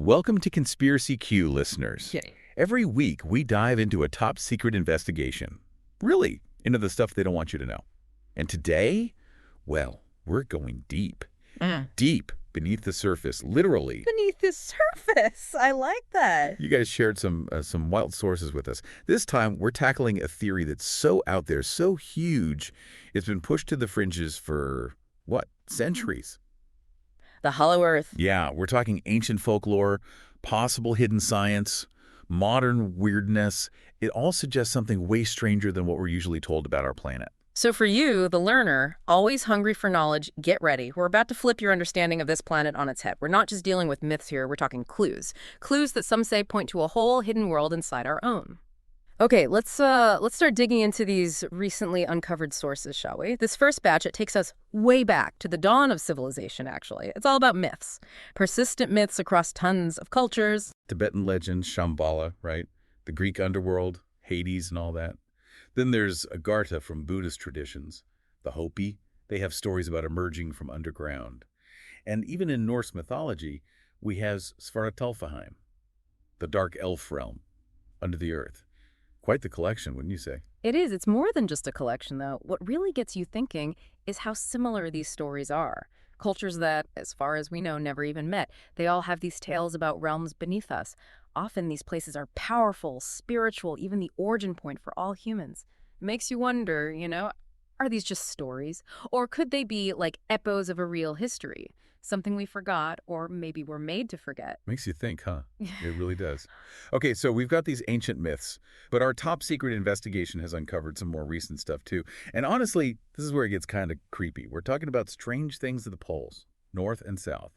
Welcome to Conspiracy Q, listeners. Okay. Every week, we dive into a top-secret investigation. Really, into the stuff they don't want you to know. And today, well, we're going deep. Deep beneath the surface, literally. Beneath the surface. I like that. You guys shared some wild sources with us. This time, we're tackling a theory that's so out there, so huge, it's been pushed to the fringes for, what, centuries? The hollow earth. Yeah, we're talking ancient folklore, possible hidden science, modern weirdness. It all suggests something way stranger than what we're usually told about our planet. So for you, the learner, always hungry for knowledge, get ready. We're about to flip your understanding of this planet on its head. We're not just dealing with myths here, we're talking clues. Clues that some say point to a whole hidden world inside our own. Okay, let's start digging into these recently uncovered sources, shall we? This first batch, it takes us way back to the dawn of civilization, actually. It's all about myths. Persistent myths across tons of cultures. Tibetan legends, Shambhala, right? The Greek Underworld, Hades and all that. Then there's Agartha from Buddhist traditions. The Hopi, they have stories about emerging from underground. And even in Norse mythology, we have Svartalfheim, the dark elf realm, under the earth. Quite the collection, wouldn't you say? It is. It's more than just a collection, though. What really gets you thinking is how similar these stories are. Cultures that, as far as we know, never even met. They all have these tales about realms beneath us. Often these places are powerful, spiritual, even the origin point for all humans. It makes you wonder, are these just stories? Or could they be like echoes of a real history? Something we forgot, or maybe we're made to forget. Makes you think, huh? It really does. Okay, so we've got these ancient myths, but our top secret investigation has uncovered some more recent stuff too. And honestly, this is where it gets kind of creepy. We're talking about strange things at the poles, north and south.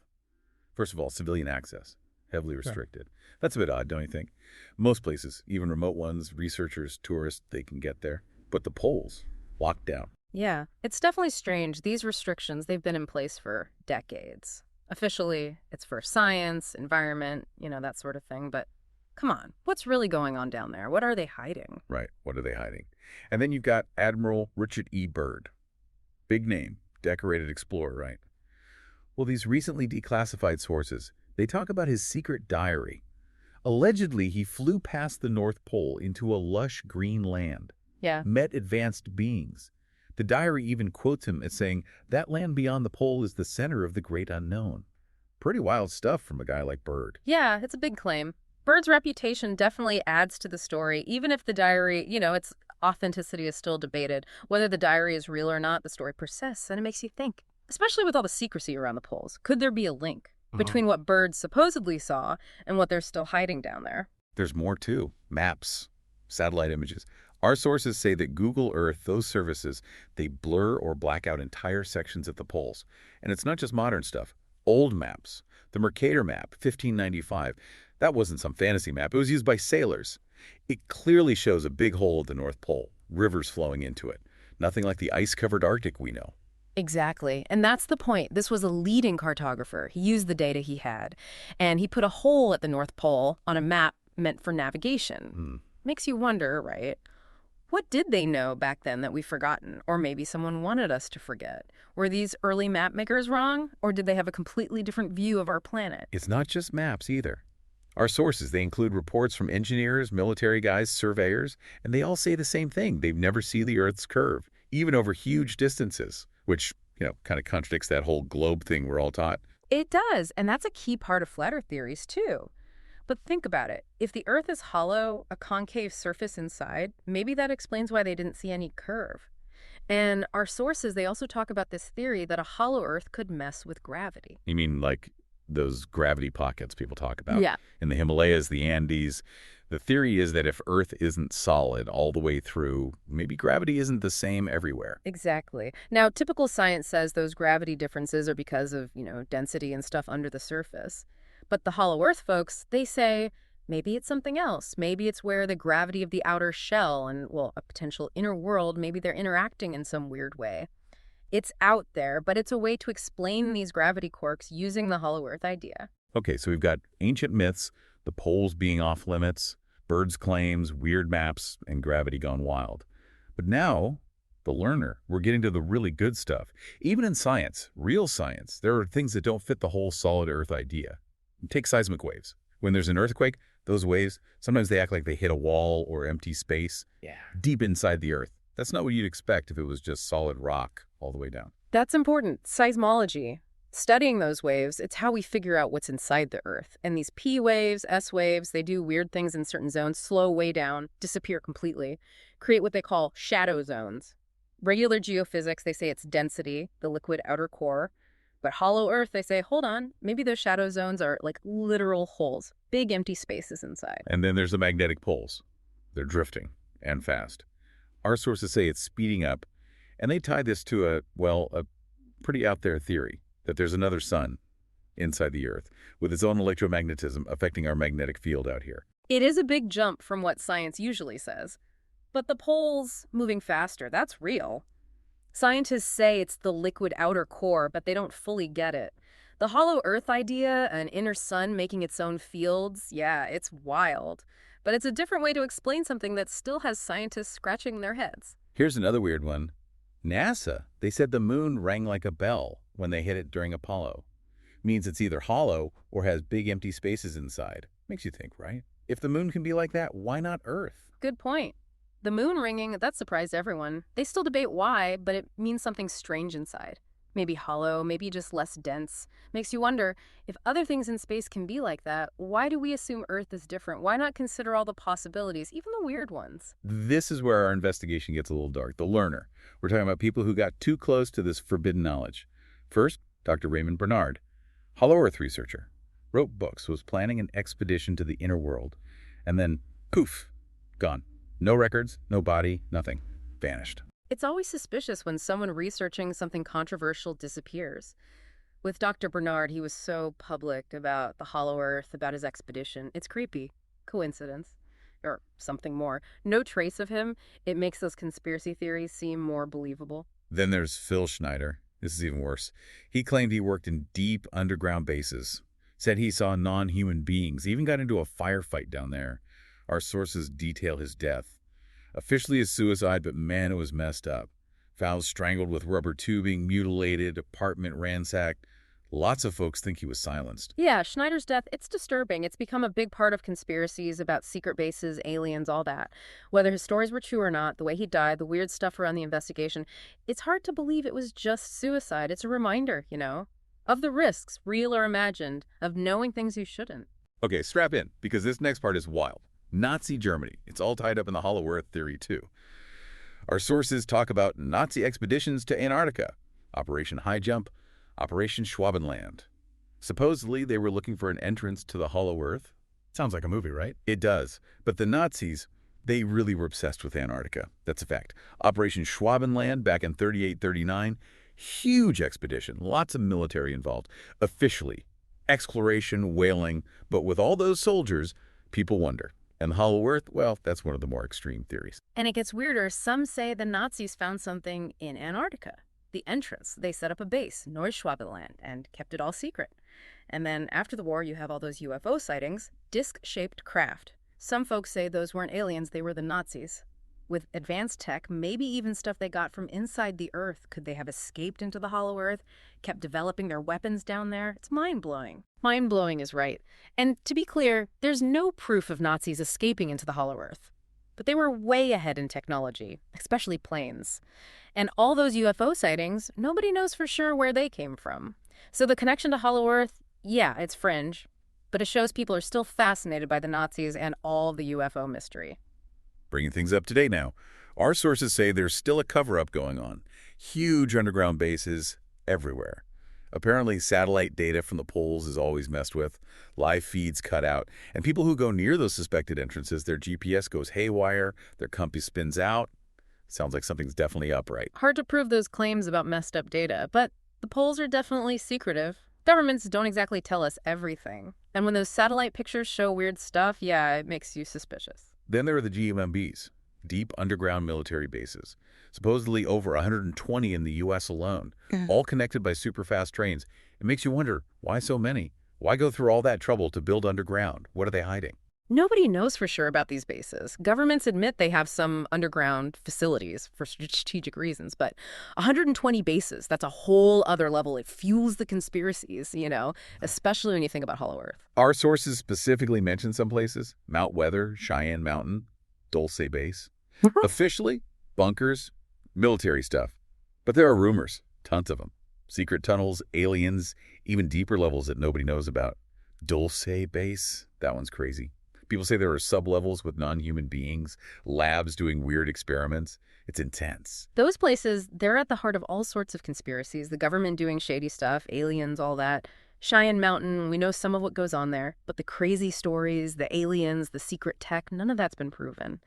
First of all, civilian access, heavily restricted. That's a bit odd, don't you think? Most places, even remote ones, researchers, tourists, they can get there. But the poles, locked down. Yeah, it's definitely strange. These restrictions, they've been in place for decades. Officially, it's for science, environment, that sort of thing. But come on, what's really going on down there? What are they hiding? Right, what are they hiding? And then you've got Admiral Richard E. Byrd. Big name, decorated explorer, right? Well, these recently declassified sources, they talk about his secret diary. Allegedly, he flew past the North Pole into a lush green land. Yeah. Met advanced beings. The diary even quotes him as saying, that land beyond the pole is the center of the great unknown. Pretty wild stuff from a guy like Byrd. Yeah, it's a big claim. Byrd's reputation definitely adds to the story, even if the diary, its authenticity is still debated. Whether the diary is real or not, the story persists, and it makes you think. Especially with all the secrecy around the poles. Could there be a link between what Byrd supposedly saw and what they're still hiding down there? There's more too. Maps, satellite images. Our sources say that Google Earth, those services, they blur or black out entire sections at the poles. And it's not just modern stuff. Old maps. The Mercator map, 1595, that wasn't some fantasy map. It was used by sailors. It clearly shows a big hole at the North Pole, rivers flowing into it. Nothing like the ice-covered Arctic we know. Exactly. And that's the point. This was a leading cartographer. He used the data he had. And he put a hole at the North Pole on a map meant for navigation. Makes you wonder, right? What did they know back then that we've forgotten? Or maybe someone wanted us to forget? Were these early map makers wrong? Or did they have a completely different view of our planet? It's not just maps either. Our sources, they include reports from engineers, military guys, surveyors, and they all say the same thing. They've never seen the Earth's curve, even over huge distances, which, kind of contradicts that whole globe thing we're all taught. It does, and that's a key part of flat Earth theories, too. But think about it. If the Earth is hollow, a concave surface inside, maybe that explains why they didn't see any curve. And our sources, they also talk about this theory that a hollow Earth could mess with gravity. You mean like those gravity pockets people talk about? Yeah. In the Himalayas, the Andes. The theory is that if Earth isn't solid all the way through, maybe gravity isn't the same everywhere. Exactly. Now, typical science says those gravity differences are because of, density and stuff under the surface. But the Hollow Earth folks, they say maybe it's something else. Maybe it's where the gravity of the outer shell and, a potential inner world, maybe they're interacting in some weird way. It's out there, but it's a way to explain these gravity quirks using the Hollow Earth idea. Okay, so we've got ancient myths, the poles being off limits, Byrd's claims, weird maps, and gravity gone wild. But now, the learner, we're getting to the really good stuff. Even in science, real science, there are things that don't fit the whole solid Earth idea. Take seismic waves. When there's an earthquake, those waves, sometimes they act like they hit a wall or empty space deep inside the Earth. That's not what you'd expect if it was just solid rock all the way down. That's important. Seismology. Studying those waves, it's how we figure out what's inside the Earth. And these P waves, S waves, they do weird things in certain zones, slow way down, disappear completely, create what they call shadow zones. Regular geophysics, they say it's density, the liquid outer core. But hollow Earth, they say, hold on, maybe those shadow zones are like literal holes, big empty spaces inside. And then there's the magnetic poles. They're drifting, and fast. Our sources say it's speeding up, and they tie this to a pretty out there theory that there's another sun inside the Earth with its own electromagnetism affecting our magnetic field out here. It is a big jump from what science usually says. But the poles moving faster, that's real. Scientists say it's the liquid outer core, but they don't fully get it. The hollow Earth idea, an inner sun making its own fields, yeah, it's wild. But it's a different way to explain something that still has scientists scratching their heads. Here's another weird one. NASA, they said the moon rang like a bell when they hit it during Apollo. Means it's either hollow or has big empty spaces inside. Makes you think, right? If the moon can be like that, why not Earth? Good point. The moon ringing, that surprised everyone. They still debate why, but it means something strange inside. Maybe hollow, maybe just less dense. Makes you wonder, if other things in space can be like that, why do we assume Earth is different? Why not consider all the possibilities, even the weird ones? This is where our investigation gets a little dark. The learner. We're talking about people who got too close to this forbidden knowledge. First, Dr. Raymond Bernard, Hollow Earth researcher, wrote books, was planning an expedition to the inner world, and then, poof, gone. No records, no body, nothing. Vanished. It's always suspicious when someone researching something controversial disappears. With Dr. Bernard, he was so public about the Hollow Earth, about his expedition. It's creepy. Coincidence. Or something more. No trace of him. It makes those conspiracy theories seem more believable. Then there's Phil Schneider. This is even worse. He claimed he worked in deep underground bases. Said he saw non-human beings. Even got into a firefight down there. Our sources detail his death. Officially a suicide, but man, it was messed up. Fowles strangled with rubber tubing, mutilated, apartment ransacked. Lots of folks think he was silenced. Yeah, Schneider's death, it's disturbing. It's become a big part of conspiracies about secret bases, aliens, all that. Whether his stories were true or not, the way he died, the weird stuff around the investigation, it's hard to believe it was just suicide. It's a reminder, of the risks, real or imagined, of knowing things you shouldn't. Okay, strap in, because this next part is wild. Nazi Germany. It's all tied up in the Hollow Earth theory, too. Our sources talk about Nazi expeditions to Antarctica, Operation High Jump, Operation Schwabenland. Supposedly, they were looking for an entrance to the Hollow Earth. Sounds like a movie, right? It does. But the Nazis, they really were obsessed with Antarctica. That's a fact. Operation Schwabenland back in 38-39, huge expedition, lots of military involved. Officially, exploration, whaling, but with all those soldiers, people wonder. And the Hollow Earth, well, that's one of the more extreme theories. And it gets weirder. Some say the Nazis found something in Antarctica. The entrance. They set up a base, Neuschwabenland, and kept it all secret. And then after the war, you have all those UFO sightings, disc-shaped craft. Some folks say those weren't aliens, they were the Nazis. With advanced tech, maybe even stuff they got from inside the Earth. Could they have escaped into the Hollow Earth, kept developing their weapons down there? It's mind-blowing. Mind-blowing is right. And to be clear, there's no proof of Nazis escaping into the Hollow Earth. But they were way ahead in technology, especially planes. And all those UFO sightings, nobody knows for sure where they came from. So the connection to Hollow Earth, yeah, it's fringe. But it shows people are still fascinated by the Nazis and all the UFO mystery. Bringing things up to date now. Our sources say there's still a cover-up going on. Huge underground bases everywhere. Apparently, satellite data from the poles is always messed with. Live feeds cut out. And people who go near those suspected entrances, their GPS goes haywire, their compass spins out. Sounds like something's definitely up, right? Hard to prove those claims about messed up data, but the poles are definitely secretive. Governments don't exactly tell us everything. And when those satellite pictures show weird stuff, yeah, it makes you suspicious. Then there are the GMBs, deep underground military bases. Supposedly over 120 in the U.S. alone, all connected by super-fast trains. It makes you wonder, why so many? Why go through all that trouble to build underground? What are they hiding? Nobody knows for sure about these bases. Governments admit they have some underground facilities for strategic reasons, but 120 bases, that's a whole other level. It fuels the conspiracies, especially when you think about Hollow Earth. Our sources specifically mention some places: Mount Weather, Cheyenne Mountain, Dulce Base. Officially, bunkers, military stuff. But there are rumors, tons of them. Secret tunnels, aliens, even deeper levels that nobody knows about. Dulce Base, that one's crazy. People say there are sublevels with non-human beings, labs doing weird experiments. It's intense. Those places, they're at the heart of all sorts of conspiracies. The government doing shady stuff, aliens, all that. Cheyenne Mountain, we know some of what goes on there, but the crazy stories, the aliens, the secret tech, none of that's been proven.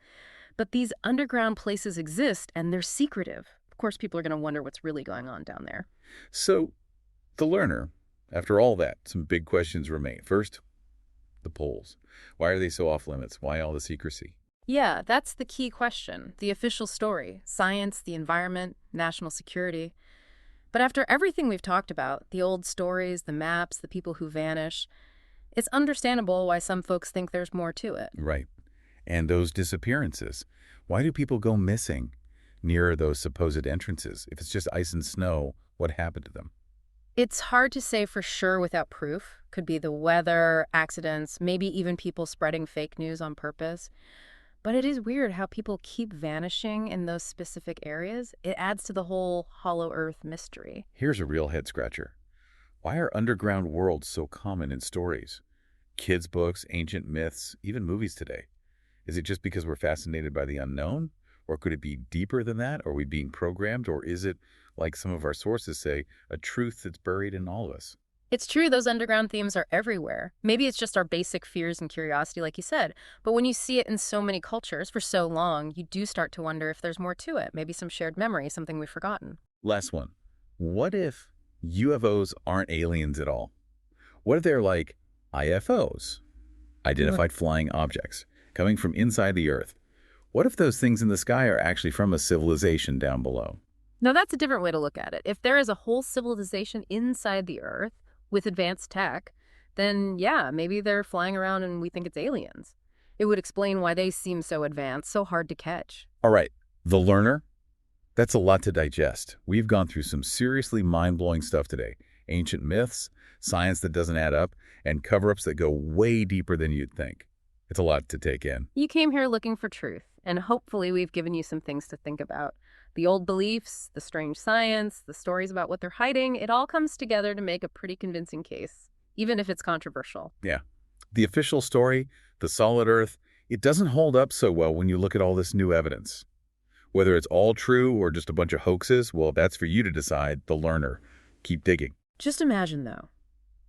But these underground places exist, and they're secretive. Of course, people are going to wonder what's really going on down there. So, the learner, after all that, some big questions remain. First, the poles. Why are they so off limits? Why all the secrecy? Yeah, that's the key question. The official story. Science, the environment, national security. But after everything we've talked about, the old stories, the maps, the people who vanish, it's understandable why some folks think there's more to it. Right. And those disappearances. Why do people go missing near those supposed entrances? If it's just ice and snow, what happened to them? It's hard to say for sure without proof. Could be the weather, accidents, maybe even people spreading fake news on purpose. But it is weird how people keep vanishing in those specific areas. It adds to the whole Hollow Earth mystery. Here's a real head-scratcher. Why are underground worlds so common in stories? Kids' books, ancient myths, even movies today. Is it just because we're fascinated by the unknown? Or could it be deeper than that? Are we being programmed? Or is it, like some of our sources say, a truth that's buried in all of us? It's true those underground themes are everywhere. Maybe it's just our basic fears and curiosity, like you said. But when you see it in so many cultures for so long, you do start to wonder if there's more to it. Maybe some shared memory, something we've forgotten. Last one. What if UFOs aren't aliens at all? What if they're like IFOs, identified flying objects, coming from inside the Earth? What if those things in the sky are actually from a civilization down below? Now, that's a different way to look at it. If there is a whole civilization inside the Earth with advanced tech, then yeah, maybe they're flying around and we think it's aliens. It would explain why they seem so advanced, so hard to catch. All right, the learner? That's a lot to digest. We've gone through some seriously mind-blowing stuff today. Ancient myths, science that doesn't add up, and cover-ups that go way deeper than you'd think. It's a lot to take in. You came here looking for truth, and hopefully we've given you some things to think about. The old beliefs, the strange science, the stories about what they're hiding, it all comes together to make a pretty convincing case, even if it's controversial. Yeah. The official story, the solid Earth, it doesn't hold up so well when you look at all this new evidence. Whether it's all true or just a bunch of hoaxes, well, that's for you to decide, the learner. Keep digging. Just imagine, though,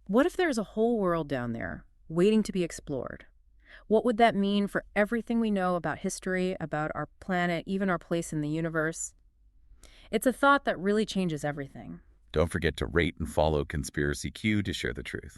what if there's a whole world down there waiting to be explored? What would that mean for everything we know about history, about our planet, even our place in the universe? It's a thought that really changes everything. Don't forget to rate and follow Conspiracy Q to share the truth.